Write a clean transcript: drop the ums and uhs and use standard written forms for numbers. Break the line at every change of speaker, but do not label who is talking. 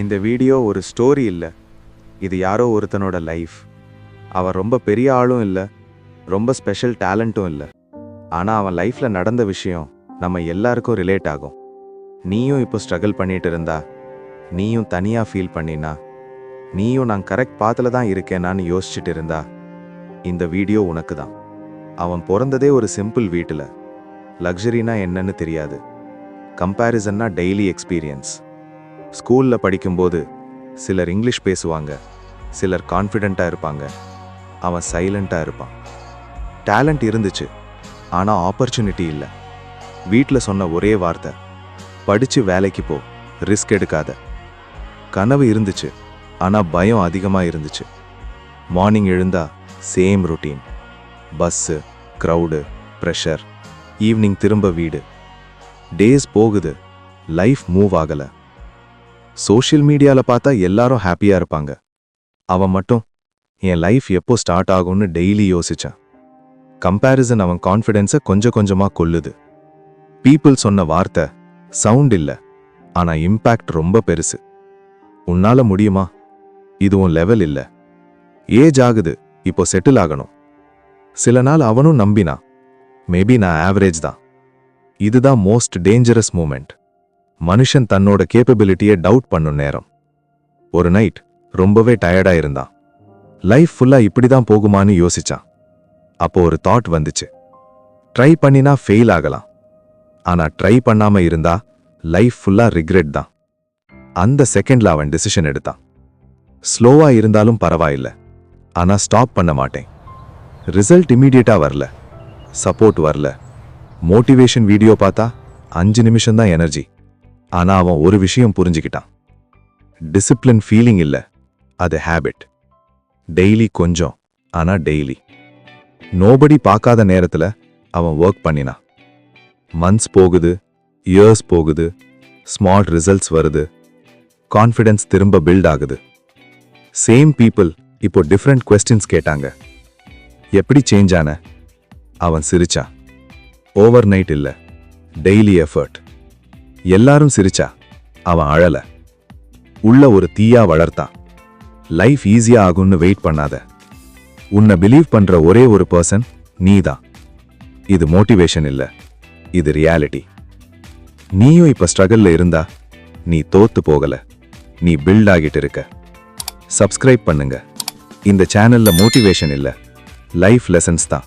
இந்த வீடியோ ஒரு ஸ்டோரி இல்லை, இது யாரோ ஒருத்தனோட லைஃப். அவன் ரொம்ப பெரிய ஆளும் இல்லை, ரொம்ப ஸ்பெஷல் டேலண்ட்டும் இல்லை. ஆனால் அவன் லைஃப்பில் நடந்த விஷயம் நம்ம எல்லாருக்கும் ரிலேட் ஆகும். நீயும் இப்போ ஸ்ட்ரகிள் பண்ணிட்டு இருந்தா, நீயும் தனியாக ஃபீல் பண்ணினா, நீயும் நான் கரெக்ட் பாத்தில் தான் இருக்கேனான்னு யோசிச்சுட்டு இருந்தா, இந்த வீடியோ உனக்கு தான். அவன் பிறந்ததே ஒரு சிம்பிள் வீட்டில். லக்ஸரினா என்னன்னு தெரியாது, கம்பேரிசன்னா டெய்லி எக்ஸ்பீரியன்ஸ். ஸ்கூலில் படிக்கும்போது சிலர் இங்கிலீஷ் பேசுவாங்க, சிலர் கான்ஃபிடெண்ட்டாக இருப்பாங்க, அவன் சைலண்ட்டாக இருப்பான். டேலண்ட் இருந்துச்சு, ஆனால் ஆப்பர்ச்சுனிட்டி இல்லை. வீட்டில் சொன்ன ஒரே வார்த்தை, படித்து வேலைக்கு போ, ரிஸ்க் எடுக்காத. கனவு இருந்துச்சு, ஆனால் பயம் அதிகமாக இருந்துச்சு. மார்னிங் எழுந்தா same routine, bus, crowd, pressure. Evening திரும்ப வீடு. டேஸ் போகுது, லைஃப் மூவ் ஆகலை. சோஷியல் மீடியாவில் பார்த்தா எல்லாரும் ஹாப்பியாக இருப்பாங்க. அவன் மட்டும் என் லைஃப் எப்போ ஸ்டார்ட் ஆகும்னு டெய்லி யோசிச்சான். கம்பேரிசன் அவன் கான்ஃபிடென்ஸை கொஞ்சம் கொஞ்சமாக கொல்லுது. பீப்புள் சொன்ன வார்த்தை சவுண்ட் இல்லை, ஆனால் இம்பேக்ட் ரொம்ப பெருசு. உன்னால முடியுமா, இது உன் லெவல் இல்லை, ஏஜ் ஆகுது, இப்போ செட்டில் ஆகணும். சில நாள் அவனும் நம்பினா, மேபி நான் ஆவரேஜ் தான். இதுதான் மோஸ்ட் டேஞ்சரஸ் மூமெண்ட். மனுஷன் தன்னோட கேப்பபிலிட்டியை டவுட் பண்ணும் நேரம். ஒரு நைட் ரொம்பவே டயர்டா இருந்தான். லைஃப் ஃபுல்லா இப்படி தான் போகுமான்னு யோசிச்சான். அப்போ ஒரு தாட் வந்துச்சு, ட்ரை பண்ணினா ஃபெயில் ஆகலாம், ஆனா ட்ரை பண்ணாம இருந்தா லைஃப் ஃபுல்லா ரிக்ரெட் தான். அந்த செகண்ட்ல அவன் டிசிஷன் எடுத்தான். ஸ்லோவா இருந்தாலும் பரவாயில்ல, ஆனா ஸ்டாப் பண்ண மாட்டேன். ரிசல்ட் இமீடியட்டா வரல, சப்போர்ட் வரல, மோட்டிவேஷன் வீடியோ பார்த்தா 5 நிமிஷம் தான் எனர்ஜி. ஆனா அவன் ஒரு விஷயம் புரிஞ்சுக்கிட்டான், டிசிப்ளின் ஃபீலிங் இல்ல, அது ஹேபிட். டெய்லி கொஞ்சம், ஆனா டெய்லி. நோபடி பார்க்காத நேரத்துல அவன் ஒர்க் பண்ணினான். மந்த்ஸ் போகுது, இயர்ஸ் போகுது, ஸ்மால் ரிசல்ட்ஸ் வருது, கான்ஃபிடன்ஸ் திரும்ப பில்ட் ஆகுது. சேம் பீப்புள் இப்போ டிஃப்ரெண்ட் கொஸ்டின்ஸ் கேட்டாங்க, எப்படி சேஞ்ச் ஆன? அவன் சிரிச்சான். ஓவர் நைட் இல்ல, டெய்லி எஃபர்ட். எல்லாரும் சிரிச்சா, அவன் அழல. உள்ள ஒரு தீயா வளர்த்தான். லைஃப் ஈஸியா ஆகும்னு வெயிட் பண்ணாத, உன்னை பிலீவ் பண்ற ஒரே ஒரு பர்சன் நீதான். இது மோட்டிவேஷன் இல்ல, இது ரியாலிட்டி. நீயும் இப்ப ஸ்ட்ரகிள்ல இருந்தா, நீ தோத்து போகல, நீ பில்ட் ஆகிட்டு இருக்க. சப்ஸ்கிரைப் பண்ணுங்க. இந்த சேனல்ல மோட்டிவேஷன் இல்ல, லைஃப் லெசன்ஸ் தான்.